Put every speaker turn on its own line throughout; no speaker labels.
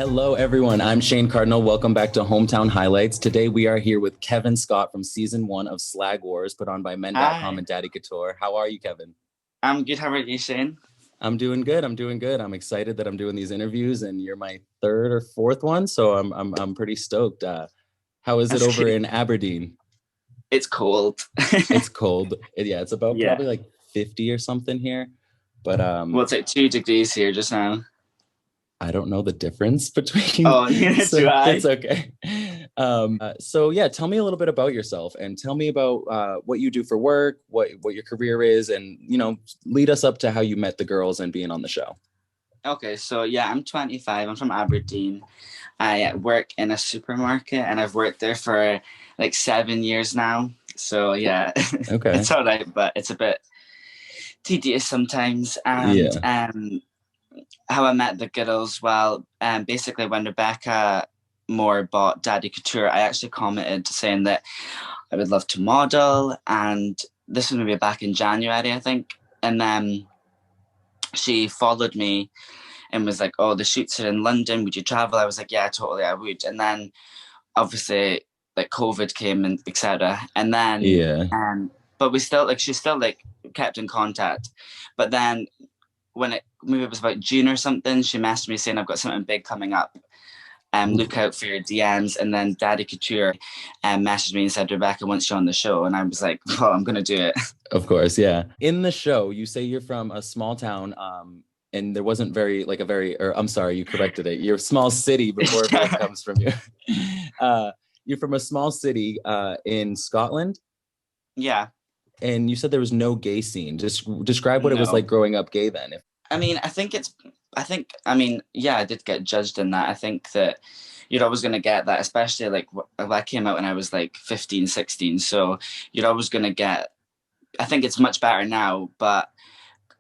Hello, everyone. I'm Shane Cardinal. Welcome back to Hometown Highlights. Today, we are here with Kevin Scott from season 1 of Slag Wars, put on by men.com and Daddy Couture. How are you, Kevin?
I'm good. How are you, Shane?
I'm doing good. I'm excited that I'm doing these interviews, and you're my third or fourth one, so I'm pretty stoked. How is it over in Aberdeen?
It's cold.
It's cold. It's about probably like 50 or something here. But
well, it's like 2 degrees here just now.
I don't know the difference between.
Oh, neither do I.
It's okay. So tell me a little bit about yourself and tell me about what you do for work, what your career is, and lead us up to how you met the girls and being on the show.
Okay, so I'm 25. I'm from Aberdeen. I work in a supermarket and I've worked there for like 7 years now. So okay, it's all right, but it's a bit tedious sometimes. And how I met the girls, well, basically when Rebecca Moore bought Daddy Couture, I actually commented saying that I would love to model, and this was maybe back in January, I think. And then she followed me and was like, oh, the shoots are in London, would you travel? I was like, yeah, totally, I would. And then obviously like COVID came and etc. And then but we still she still like kept in contact. But then when maybe it was about June or something, she messaged me saying, I've got something big coming up. Look out for your DMs. And then Daddy Couture messaged me and said, Rebecca wants you on the show. And I was like, well, I'm going to do it.
Of course, yeah. In the show, you say you're from a small town, and there wasn't I'm sorry, you corrected it. You're a small city before it comes from you. You're from a small city in Scotland? Yeah. And you said there was no gay scene. Just describe what it was like growing up gay then.
I did get judged in that. I think that you're always going to get that, especially like I came out when I was like 15, 16. So you're always going to get, I think it's much better now, but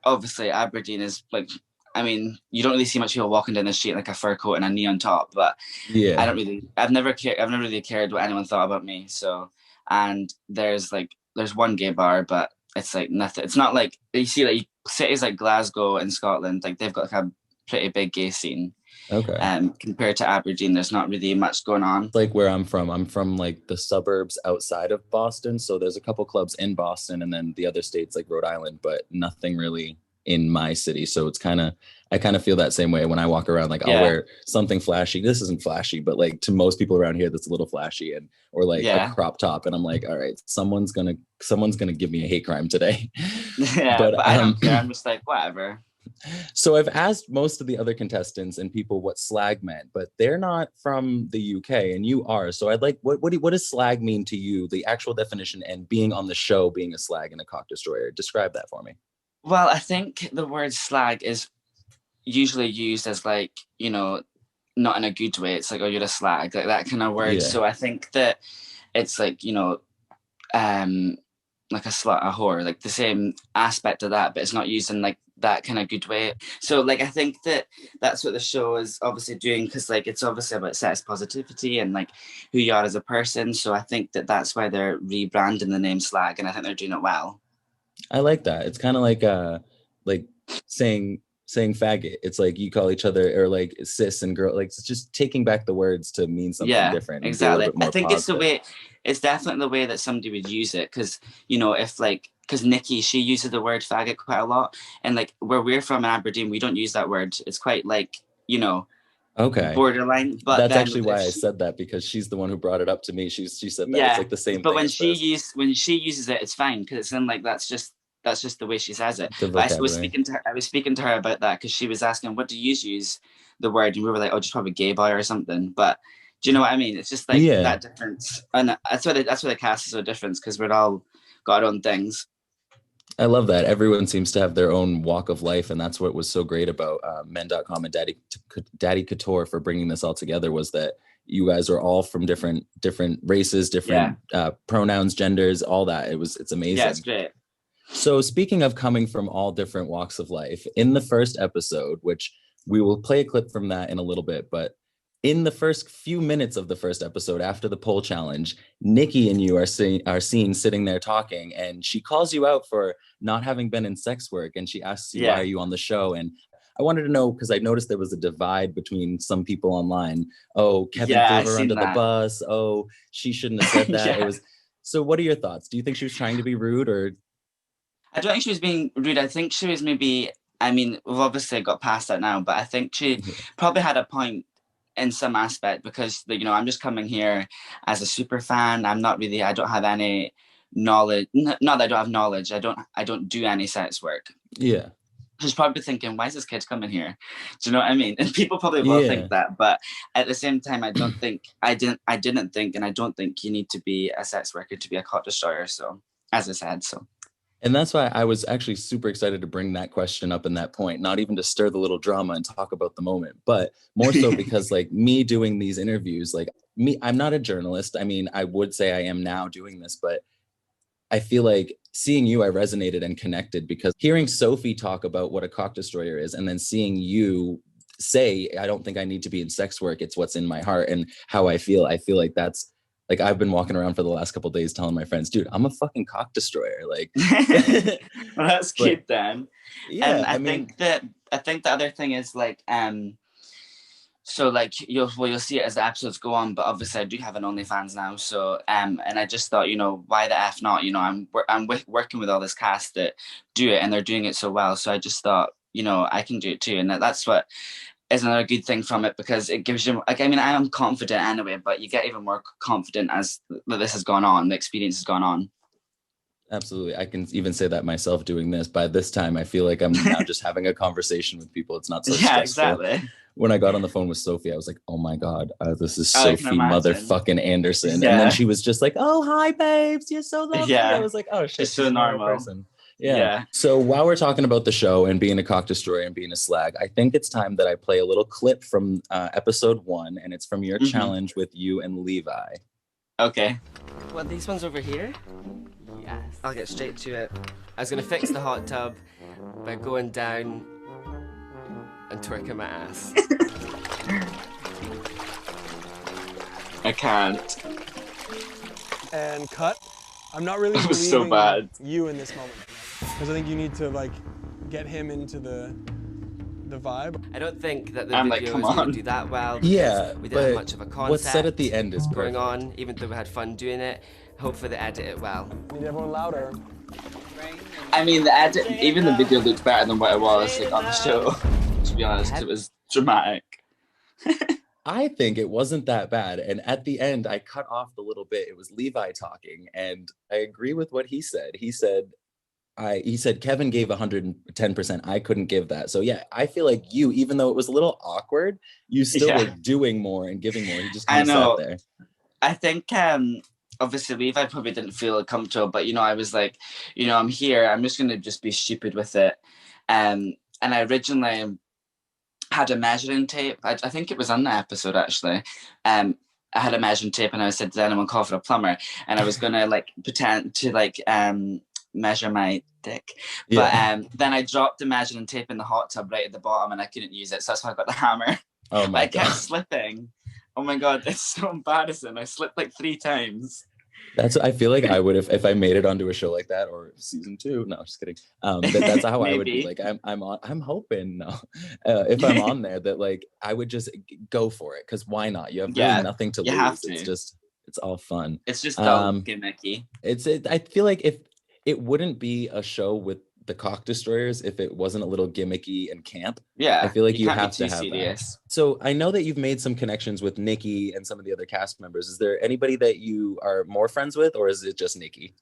obviously Aberdeen is like, I mean, you don't really see much people walking down the street like a fur coat and a neon top, but I've never really cared what anyone thought about me. So, and there's one gay bar, but it's like nothing. It's not like you see like cities like Glasgow and Scotland, like they've got like a pretty big gay scene. Okay. Compared to Aberdeen, there's not really much going on.
Like where I'm from like the suburbs outside of Boston. So there's a couple clubs in Boston and then the other states like Rhode Island, but nothing really in my city. So it's I kind of feel that same way when I walk around, like I'll wear something flashy. This isn't flashy, but like to most people around here, that's a little flashy or like a crop top. And I'm like, all right, someone's going to give me a hate crime today.
Yeah, but I don't care. I'm just like, whatever.
So I've asked most of the other contestants and people what slag meant, but they're not from the UK and you are. So I'd like, what does slag mean to you? The actual definition and being on the show, being a slag and a cock destroyer. Describe that for me.
Well, I think the word slag is usually used as like, not in a good way. It's like, oh, you're a slag, like that kind of word. Yeah. So I think that it's like, like a slut, a whore, like the same aspect of that, but it's not used in like that kind of good way. So like I think that's what the show is obviously doing, because like it's obviously about sex positivity and like who you are as a person. So I think that's why they're rebranding the name Slag, and I think they're doing it well.
I like that. It's kind of like saying faggot. It's like you call each other, or like cis and girl, like it's just taking back the words to mean something different.
Exactly. I think it's definitely the way that somebody would use it, because because Nicky, she uses the word faggot quite a lot, and like where we're from in Aberdeen, we don't use that word. It's quite like borderline. But
that's actually why I said that, because she's the one who brought it up to me. She said that it's like the same.
But when she uses it, it's fine, because it's in like that's just the way she says it. But I was speaking to her about that, because she was asking, what do you use the word? And we were like, oh, just probably gay boy or something. But do you know what I mean? It's just like that difference. And that's why the cast is so different, because we're all got our own things.
I love that. Everyone seems to have their own walk of life. And that's what was so great about men.com and Daddy Couture for bringing this all together, was that you guys are all from different races, different pronouns, genders, all that. It's amazing.
Yeah, it's great.
So speaking of coming from all different walks of life, in the first episode, which we will play a clip from that in a little bit, but in the first few minutes of the first episode, after the poll challenge, Nicky and you are seen sitting there talking, and she calls you out for not having been in sex work, and she asks you, why are you on the show? And I wanted to know, because I noticed there was a divide between some people online. Oh, Kevin
Yeah,
threw
I
her
seen
under the
that.
bus. Oh, she shouldn't have said that. It
Yeah.
was. So what are your thoughts? Do you think she was trying to be rude, or?
I don't think she was being rude. I think she was maybe, I mean, we've obviously got past that now, but I think she
Yeah.
probably had a point in some aspect because, you know, I'm just coming here as a super fan. I'm not really, I don't have any knowledge. Not that I don't have knowledge. I don't do any sex work.
Yeah.
She's probably thinking, why is this kid coming here? Do you know what I mean? And people probably will
Yeah.
think that, but at the same time, I don't think, I didn't think, and I don't think you need to be a sex worker to be a cot destroyer. So, as I said, so.
And that's why I was actually super excited to bring that question up in that point, not even to stir the little drama and talk about the moment, but more so because like me doing these interviews, like me, I'm not a journalist. I mean, I would say I am now doing this, but I feel like seeing you, I resonated and connected because hearing Sophie talk about what a cock destroyer is and then seeing you say, I don't think I need to be in sex work. It's what's in my heart and how I feel. I feel like that's like I've been walking around for the last couple of days telling my friends, dude, I'm a fucking cock destroyer. Like,
well, that's
but
good then.
yeah,
I think the other thing is like so like you'll see it as the episodes go on, but obviously I do have an OnlyFans now, so and I just thought, you know, why the F not? You know, I'm working with all this cast that do it and they're doing it so well, so I just thought, you know, I can do it too, and that's what is another good thing from it because it gives you like, I mean, I am confident anyway, but you get even more confident as this has gone on, the experience has gone on.
Absolutely. I can even say that myself doing this. By this time, I feel like I'm now just having a conversation with people. It's not so
Yeah,
stressful.
exactly.
When I got on the phone with Sophie, I was like, oh my God, this is
Oh, I can
Sophie
imagine.
motherfucking Anderson. And then
Yeah.
she was just like, oh, hi, babes. You're so lovely. I
Yeah.
was like, oh shit,
It's so
she's a normal
normal.
person. Yeah.
Yeah.
So while we're talking about the show and being a cock destroyer and being a slag, I think it's time that I play a little clip from episode 1, and it's from your challenge with you and Levi.
Okay.
Well, these ones over here? Yes. I'll get straight to it. I was going to fix the hot tub by going down and twerking my ass.
I can't.
And cut. I'm not really
believing so bad.
You in this moment because I think you need to like get him into the vibe.
I don't think that the
I'm
videos
like, come on.
do that well.
Yeah,
we didn't have much of a concept.
What's said at the end is
going
perfect.
on, even though we had fun doing it. Hopefully they edit it well.
Need everyone louder.
I mean, the edit, even the video looked better than what it was like on the show. To be honest, it was dramatic.
I think it wasn't that bad. And at the end, I cut off the little bit. It was Levi talking, and I agree with what he said. He said Kevin gave 110%. I couldn't give that. So yeah, I feel like you, even though it was a little awkward, you still were doing more and giving more. You just kind of sat there.
I think obviously Levi probably didn't feel comfortable, but you know, I was like, you know, I'm here. I'm just gonna just be stupid with it. And I originally had a measuring tape. I think it was on the episode actually. I had a measuring tape and I said, "Did anyone call for a plumber?" And I was gonna like pretend to like measure my dick, but then I dropped the measuring tape in the hot tub right at the bottom and I couldn't use it, so that's how I got the hammer.
Oh my
God. I kept slipping. Oh my God, it's so embarrassing. I slipped like 3 times.
I feel like I would if I made it onto a show like that, or season 2. No, just kidding. That's how I would be. Like I'm hoping if I'm on there that like I would just go for it, because why not? You have really nothing to lose. It's all fun.
It's just gimmicky.
I feel like if it wouldn't be a show with the cock destroyers if it wasn't a little gimmicky and camp.
Yeah,
I feel like you have to have
serious.
that. So I know that you've made some connections with Nicky and some of the other cast members. Is there anybody that you are more friends with, or is it just Nicky?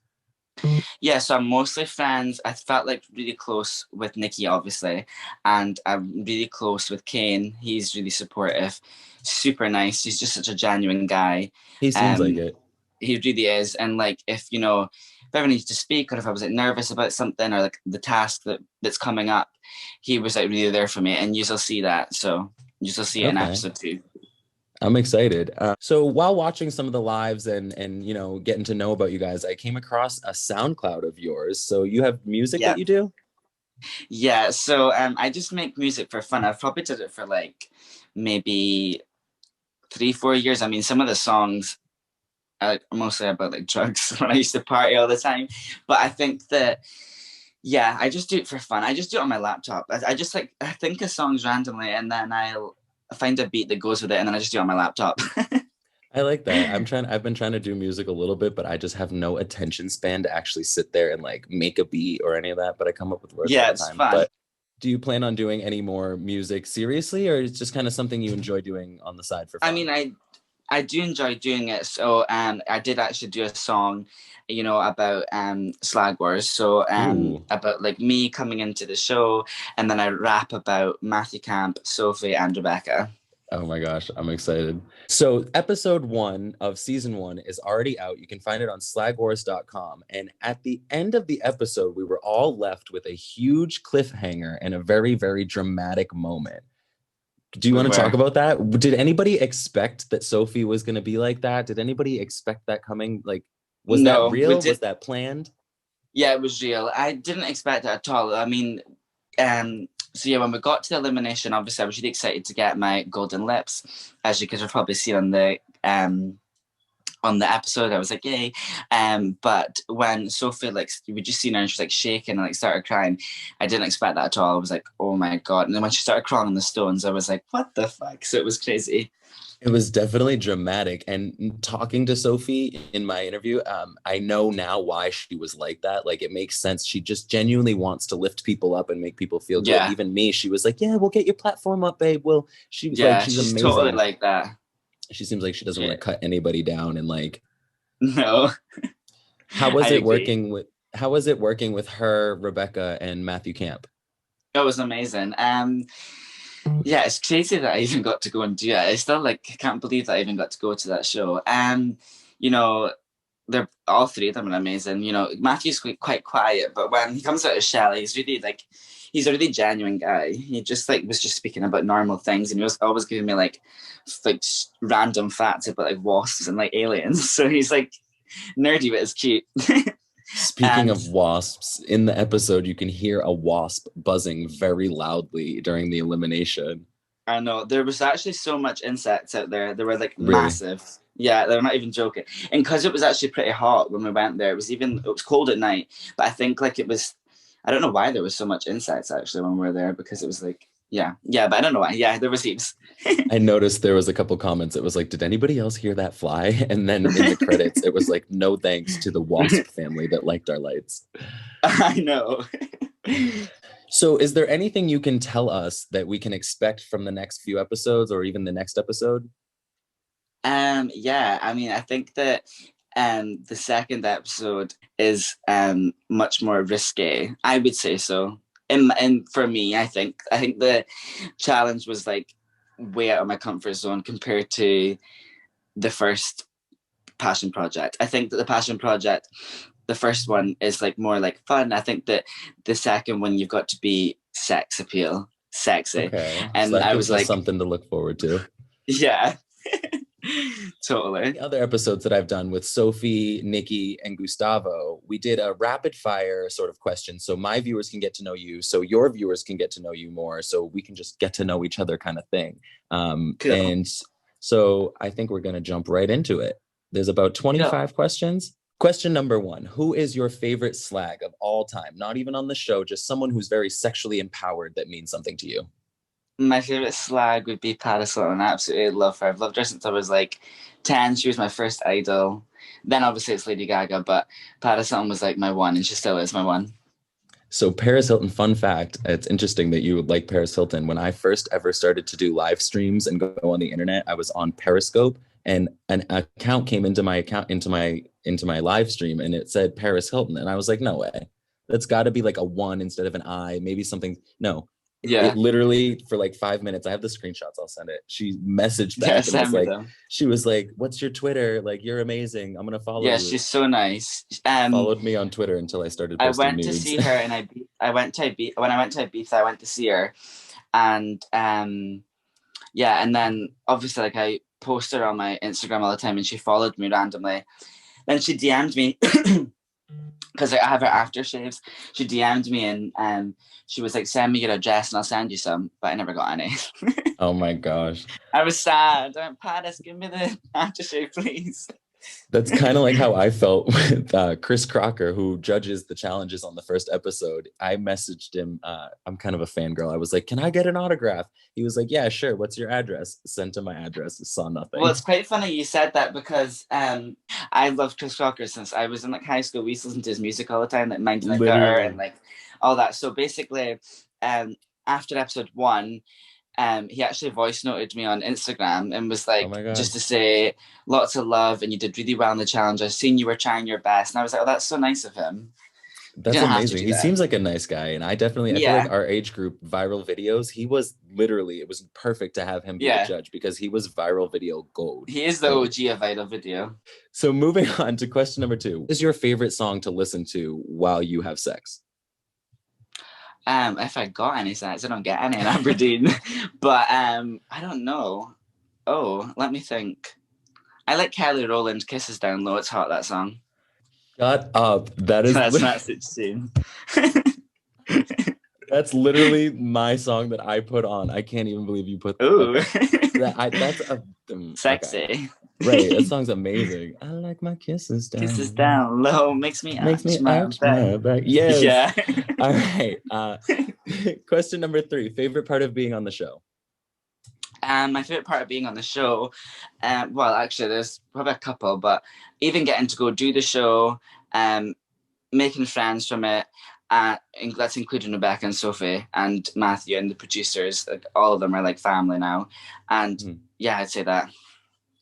Yeah, so I'm mostly friends. I felt like really close with Nicky, obviously, and I'm really close with Kane. He's really supportive, super nice. He's just such a genuine guy.
He seems like it.
He really is. And like, if I ever needed to speak, or if I was like nervous about something, or like the task that's coming up, he was like really there for me, and you'll see that. So you'll see it in episode 2.
I'm excited. So while watching some of the lives and getting to know about you guys, I came across a SoundCloud of yours. So you have music that you do?
Yeah. So I just make music for fun. I've probably did it for like maybe 3-4 years. I mean, some of the songs are mostly about like drugs when I used to party all the time. But I think that Yeah, I just do it for fun. I just do it on my laptop. I just like, I think of songs randomly and then I'll find a beat that goes with it and then I just do it on my laptop.
I like that. I've been trying to do music a little bit, but I just have no attention span to actually sit there and like make a beat or any of that, but I come up with words all
Yeah,
the
it's
time.
fun.
But do you plan on doing any more music seriously, or it's just kind of something you enjoy doing on the side for fun?
I mean, I do enjoy doing it. So I did actually do a song, you know, about Slag Wars. So about like me coming into the show, and then I rap about Matthew Camp, Sophie, and Rebecca.
Oh my gosh, I'm excited. So episode 1 of season 1 is already out. You can find it on slagwars.com. And at the end of the episode, we were all left with a huge cliffhanger and a very, very dramatic moment. Do you want to talk about that? Did anybody expect that Sophie was going to be like that? Did anybody expect that coming? Like, was that real? Was that planned?
Yeah, it was real. I didn't expect it at all. I mean, so yeah, when we got to the elimination, obviously I was really excited to get my golden lips, as you could have probably seen on the episode. I was like, yay. But when Sophie, like, we just seen her and she was like shaking and like started crying, I didn't expect that at all. I was like, oh my God. And then when she started crawling on the stones, I was like, what the fuck? So it was crazy.
It was definitely dramatic. And talking to Sophie in my interview, I know now why she was like that. Like, it makes sense. She just genuinely wants to lift people up and make people feel good. Even me, she was like, yeah, we'll get your platform up, babe. Well, she was like, she's amazing.
Totally like that.
She seems like she doesn't want to cut anybody down and like.
No.
How was it working with her, Rebecca, and Matthew Camp?
It was amazing. Yeah, it's crazy that I even got to go and do it. I still like can't believe that I even got to go to that show. You know, they're all three of them are amazing. You know, Matthew's quite quiet, but when he comes out of shell, he's a really genuine guy. He just like was just speaking about normal things, and he was always giving me like random facts about like wasps and like aliens. So he's like nerdy, but it's cute.
Speaking of wasps, in the episode, you can hear a wasp buzzing very loudly during the elimination.
I know. There was actually so much insects out there. They were like massive. Yeah, they're not even joking. And because it was actually pretty hot when we went there, it was cold at night. But I think like I don't know why there was so much insects actually when we were there, because it was like, yeah, but I don't know why. Yeah, there was heaps.
I noticed there was a couple comments. It was like, did anybody else hear that fly? And then in the credits, it was like, no thanks to the wasp family that liked our lights.
I know.
So is there anything you can tell us that we can expect from the next few episodes or even the next episode?
Yeah, I mean, I think that the second episode is much more risque. I would say so. And for me, I think the challenge was like way out of my comfort zone compared to the first passion project. I think that the passion project, the first one, is like more like fun. I think that the second one, you've got to be sex appeal, sexy.
Okay.
And
so that
I
was
was like
something to look forward to.
Yeah. Totally.
The other episodes that I've done with Sophie, Nicky, and Gustavo, we did a rapid fire sort of question. So my viewers can get to know you, so your viewers can get to know you more, so we can just get to know each other kind of thing. Cool. And so I think we're going to jump right into it. There's about 25 questions. Question number 1, who is your favorite slag of all time? Not even on the show, just someone who's very sexually empowered that means something to you.
My favorite slag would be Paris Hilton. I absolutely love her. I've loved her since I was like 10. She was my first idol. Then obviously it's Lady Gaga, but Paris Hilton was like my one, and she still is my one.
So Paris Hilton, fun fact, it's interesting that you would like Paris Hilton. When I first ever started to do live streams and go on the internet, I was on Periscope, and an account came into my live stream, and it said Paris Hilton, and I was like, no way, that's got to be like a 1 instead of an I, maybe something. No. Yeah. It literally for like 5 minutes, I have the screenshots, I'll send it. She messaged back and was like, she was like, what's your Twitter? Like, you're amazing. I'm gonna follow you.
Yeah, she's so nice.
Followed me on Twitter until I started posting
I went
nudes.
to see her, and I went to Ibiza. When I went to Ibiza, I went to see her, and yeah, and then obviously like I posted her on my Instagram all the time, and she followed me randomly. Then she DM'd me because I have her aftershaves. She DM'd me, and she was like, send me your address and I'll send you some, but I never got any.
Oh my gosh.
I was sad. I went, Paris, give me the aftershave, please.
That's kind of like how I felt with Chris Crocker, who judges the challenges on the first episode. I messaged him. I'm kind of a fangirl. I was like, "Can I get an autograph?" He was like, "Yeah, sure. What's your address?" Sent him my address. Saw nothing.
Well, it's quite funny you said that because I loved Chris Crocker since I was in like high school. We used to listen to his music all the time, like Mind Like Gutter and like all that. So basically, after episode 1, he actually voice noted me on Instagram and was like, just to say lots of love and you did really well in the challenge. I've seen you were trying your best. And I was like, oh, that's so nice of him.
That's amazing. He seems like a nice guy. And I feel like our age group viral videos, he was literally, it was perfect to have him be the judge because he was viral video gold.
He is the OG of viral video.
So moving on to question number 2. What is your favorite song to listen to while you have sex?
If I got any sex, I don't get any in Aberdeen. But I don't know. Oh, let me think. I like Kelly Rowland, Kisses Down Low. It's hot, that song.
Shut up. That's
not 16.
That's literally my song that I put on. I can't even believe you put that. That's sexy.
Okay.
Right, that song's amazing. I like my kisses down.
Kisses down low makes me arch my back.
Yes.
Yeah.
All right. Question number 3. Favorite part of being on the show?
My favorite part of being on the show, well, actually, there's probably a couple, but even getting to go do the show, making friends from it, and that's including Rebecca and Sophie and Matthew and the producers. Like all of them are like family now, and yeah, I'd say that.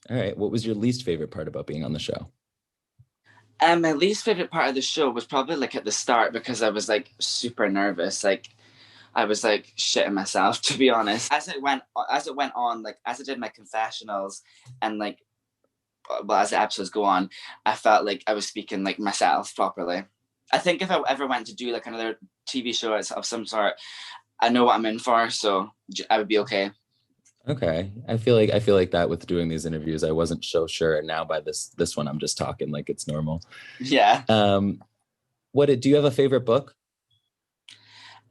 All right. What was your least favorite part about being on the show?
My least favorite part of the show was probably like at the start because I was like super nervous. Like I was like shitting myself, to be honest. As it went on, like as I did my confessionals and like, well, as the episodes go on, I felt like I was speaking like myself properly. I think if I ever went to do like another TV show of some sort, I know what I'm in for, so I would be okay.
Okay. I feel like that with doing these interviews. I wasn't so sure. And now by this one, I'm just talking like it's normal.
Yeah.
Do you have a favorite book?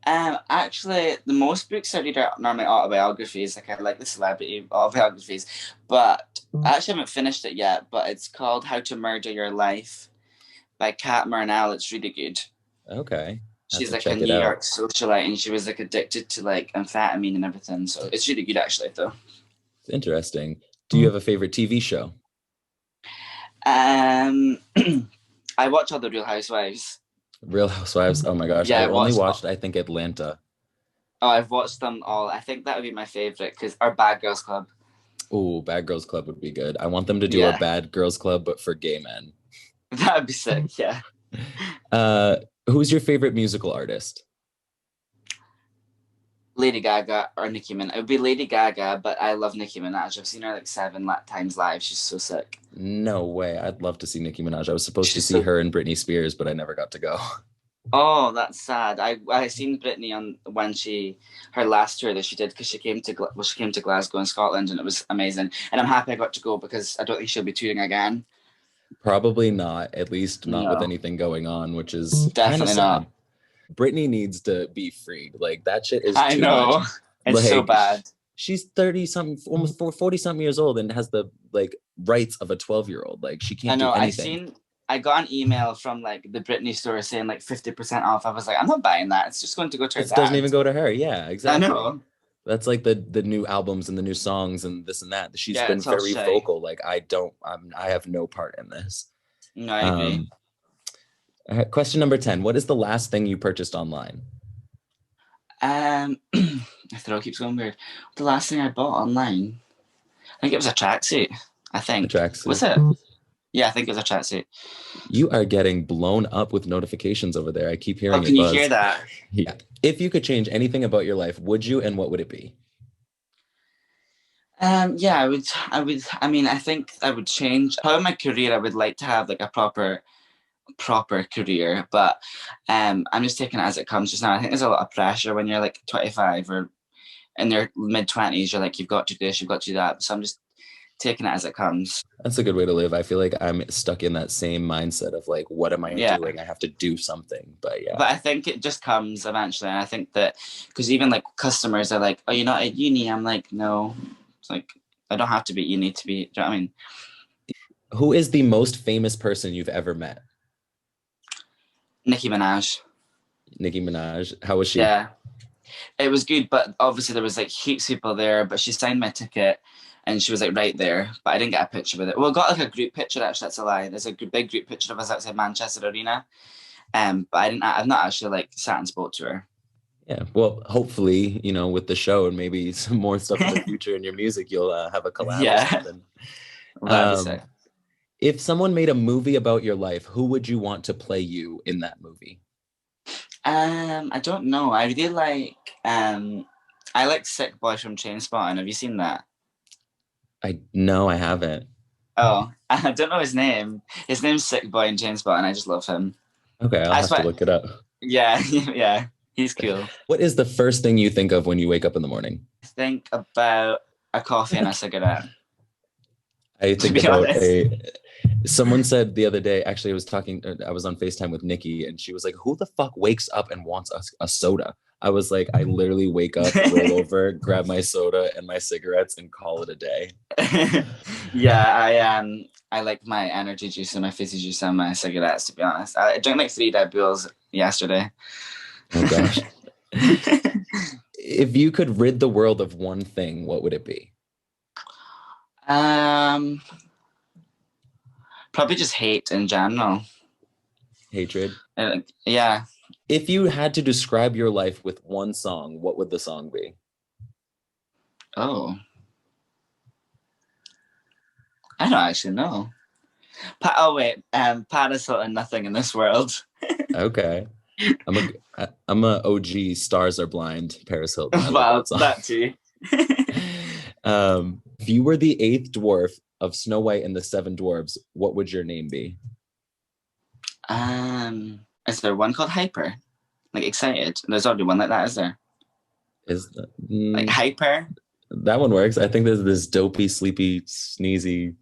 Actually, the most books I read are normally autobiographies. Like I like the celebrity autobiographies, but I actually haven't finished it yet. But it's called How to Murder Your Life by Kat Murnell. It's really good.
Okay.
She's like a New York socialite, and she was like addicted to like amphetamine and everything. So it's really good, actually, though.
It's interesting. Do you have a favorite TV show?
I watch all the Real Housewives.
Real Housewives. Oh my gosh! Yeah, I only watched I think Atlanta.
Oh, I've watched them all. I think that would be my favorite our Bad Girls Club.
Oh, Bad Girls Club would be good. I want them to do a Bad Girls Club, but for gay men.
That would be sick. Yeah.
Who's your favorite musical artist?
Lady Gaga or Nicki Minaj. It would be Lady Gaga, but I love Nicki Minaj. I've seen her like 7 times live. She's so sick.
No way. I'd love to see Nicki Minaj. I was supposed to see her and Britney Spears, but I never got to go.
Oh, that's sad. I seen Britney on her last tour that she did because she came to Glasgow in Scotland, and it was amazing. And I'm happy I got to go because I don't think she'll be touring again. Probably
not, at least not with anything going on, which is
definitely not.
Britney needs to be freed. Like that shit is
I
too
know.
Much.
It's so bad.
She's 30-something, almost 40-something years old and has the like rights of a 12-year-old. Like she can't do anything.
I got an email from like the Britney store saying like 50% off. I was like, I'm not buying that. It's just going to go to her. It
doesn't even go to her. Yeah, exactly.
I know.
That's like the new albums and the new songs and this and that. She's been very vocal. Like I have no part in this.
No, I agree.
Question number 10. What is the last thing you purchased online?
I thought it keeps going weird. The last thing I bought online, I think it was a tracksuit. I think.
A tracksuit.
Was it? Yeah, I think it was a tracksuit.
You are getting blown up with notifications over there. I keep hearing it.
Can you hear that?
Yeah. If you could change anything about your life, would you, and what would it be?
Yeah, I would. I mean, I think I would change. Probably my career. I would like to have like a proper career, but I'm just taking it as it comes just now. I think there's a lot of pressure when you're like 25 or in your mid-20s. You're like, you've got to do this, you've got to do that. So I'm just taking it as it comes.
That's a good way to live. I feel like I'm stuck in that same mindset of like, what am I doing? I have to do something. But yeah.
But I think it just comes eventually. And I think that because even like customers are like, oh, you're not at uni. I'm like, no. It's like, I don't have to be at uni to be, do you know what I mean?
Who is the most famous person you've ever met?
Nicki Minaj.
Nicki Minaj. How was she?
Yeah, it was good, but obviously there was like heaps of people there. But she signed my ticket, and she was like right there. But I didn't get a picture with it. Well, I got like a group picture. Actually, that's a lie. There's a big group picture of us outside Manchester Arena. But I didn't. I've not actually like sat and spoke to her.
Yeah. Well, hopefully, with the show and maybe some more stuff in the future in your music, you'll have a collab or something.
That'd be sick.
If someone made a movie about your life, who would you want to play you in that movie?
I don't know. I really like I like Sick Boy from Trainspotting. Have you seen that?
No, I haven't.
Oh, I don't know his name. His name's Sick Boy in Trainspotting. I just love him.
Okay, I'll have to look it up.
Yeah, yeah. He's cool.
What is the first thing you think of when you wake up in the morning?
Think about a coffee and a cigarette.
I think about someone said the other day, actually I was on FaceTime with Nicky and she was like, who the fuck wakes up and wants a soda? I was like, I literally wake up, roll over, grab my soda and my cigarettes and call it a day.
Yeah, I like my energy juice and my fizzy juice and my cigarettes, to be honest. I drank like 3 Red Bulls yesterday.
Oh gosh. If you could rid the world of one thing, what would it be?
Probably just hate in general.
Hatred?
Yeah.
If you had to describe your life with one song, what would the song be?
Oh. I don't actually know. Paris Hilton, Nothing in This World.
Okay. I'm a OG Stars Are Blind Paris Hilton.
Wow, that too.
If you were the 8th dwarf of Snow White and the 7 Dwarves, what would your name be?
Is there one called Hyper? Like excited? There's already one like that, is there? Like Hyper?
That one works. I think there's this dopey, sleepy, sneezy.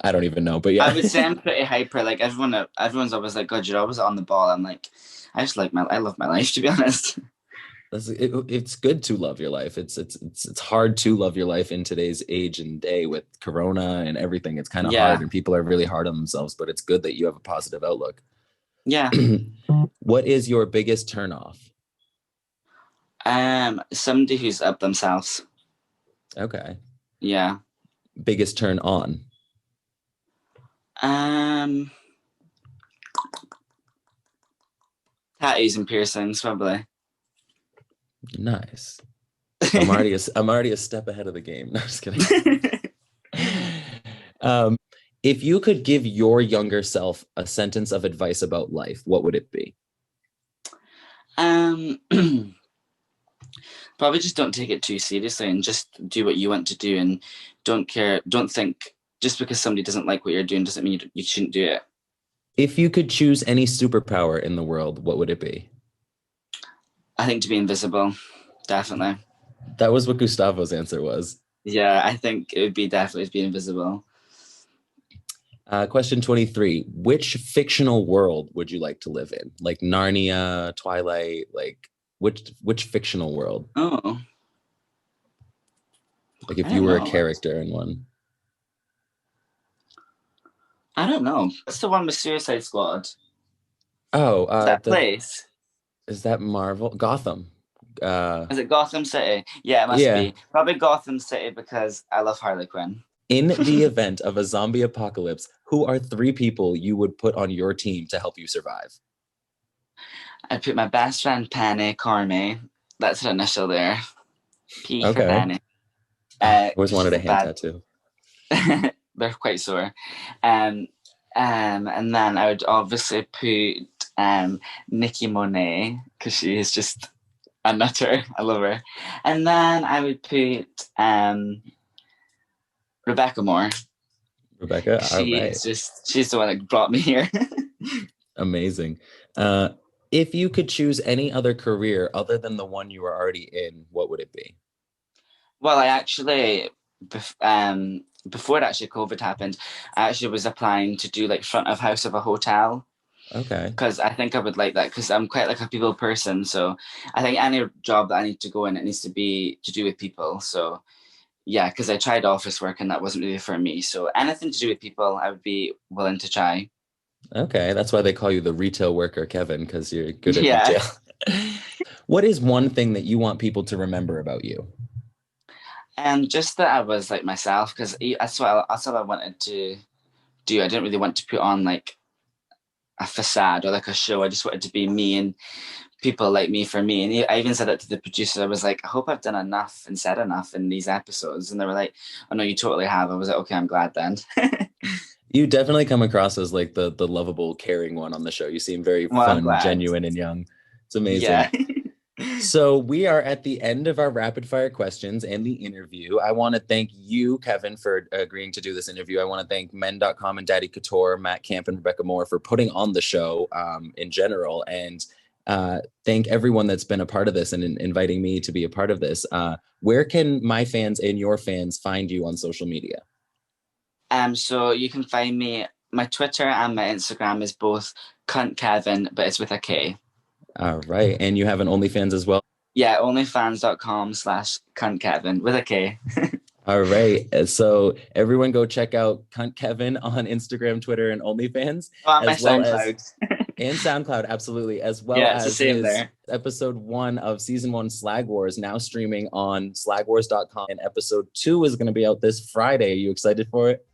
I don't even know, but yeah.
I would say I'm pretty hyper. Like everyone's always like, God, you're always on the ball. I'm like, I love my life, to be honest.
It's good to love your life. It's hard to love your life in today's age and day with Corona and everything. It's kind of hard and people are really hard on themselves, but it's good that you have a positive outlook.
Yeah.
What is your biggest turnoff?
Somebody who's up themselves.
Okay.
Yeah.
Biggest turn on?
Tattoos and piercings, probably.
Nice. I'm already a step ahead of the game. No, just kidding. If you could give your younger self a sentence of advice about life, what would it be?
Probably just don't take it too seriously and just do what you want to do and don't think just because somebody doesn't like what you're doing doesn't mean you shouldn't do it.
If you could choose any superpower in the world, what would it be?
I think to be invisible, definitely.
That was what Gustavo's answer was.
Yeah, I think it would be definitely to be invisible.
Question 23. Which fictional world would you like to live in? Like Narnia, Twilight, like which fictional world?
Oh.
Like if you were a character in one.
I don't know. What's the one with Suicide Squad?
Oh,
that place.
Is that Marvel? Gotham.
Is it Gotham City? Yeah, it must be. Probably Gotham City because I love Harley Quinn.
In the event of a zombie apocalypse, who are 3 people you would put on your team to help you survive?
I'd put my best friend Penny Cormie. That's her initial there. P for Penny.
Always wanted a hand tattoo.
They're quite sore. And then I would obviously put Nicky Monet because she is just a nutter. I love her. And then I would put Rebecca Moore.
Rebecca,
she's the one that brought me here.
Amazing. If you could choose any other career other than the one you were already in, what would it be?
Well, I actually, before COVID happened, I actually was applying to do like front of house of a hotel.
Okay.
Because I think I would like that because I'm quite like a people person. So I think any job that I need to go in, it needs to be to do with people. So yeah, because I tried office work and that wasn't really for me. So anything to do with people, I would be willing to try.
Okay, that's why they call you the retail worker, Kevin, because you're good at
Yeah.
retail. What is one thing that you want people to remember about you?
And just that I was like myself, because that's what I wanted to do. I didn't really want to put on like a facade or like a show. I just wanted to be me and people like me for me. And I even said that to the producer. I was like, I hope I've done enough and said enough in these episodes. And they were like, oh no, you totally have. I was like, okay, I'm glad then.
You definitely come across as like the lovable, caring one on the show. You seem very fun, genuine, and young. It's amazing. Yeah. So we are at the end of our rapid fire questions and the interview. I want to thank you, Kevin, for agreeing to do this interview. I want to thank men.com and Daddy Couture, Matt Camp and Rebecca Moore for putting on the show in general. And thank everyone that's been a part of this and inviting me to be a part of this. Where can my fans and your fans find you on social media?
So you can find me, my Twitter and my Instagram is both Cunt Kevin, but it's with a K.
All right. And you have an OnlyFans as well?
Yeah, onlyfans.com/Cunt Kevin with a K.
All right. So everyone go check out Cunt Kevin on Instagram, Twitter, and OnlyFans.
Oh, and my SoundCloud.
And SoundCloud, absolutely. As well
as
the
same there.
Episode 1 of season 1 Slag Wars, now streaming on slagwars.com. And episode 2 is going to be out this Friday. Are you excited for it?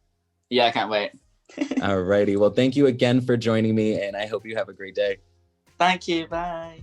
Yeah, I can't wait.
All righty. Well, thank you again for joining me, and I hope you have a great day.
Thank you. Bye.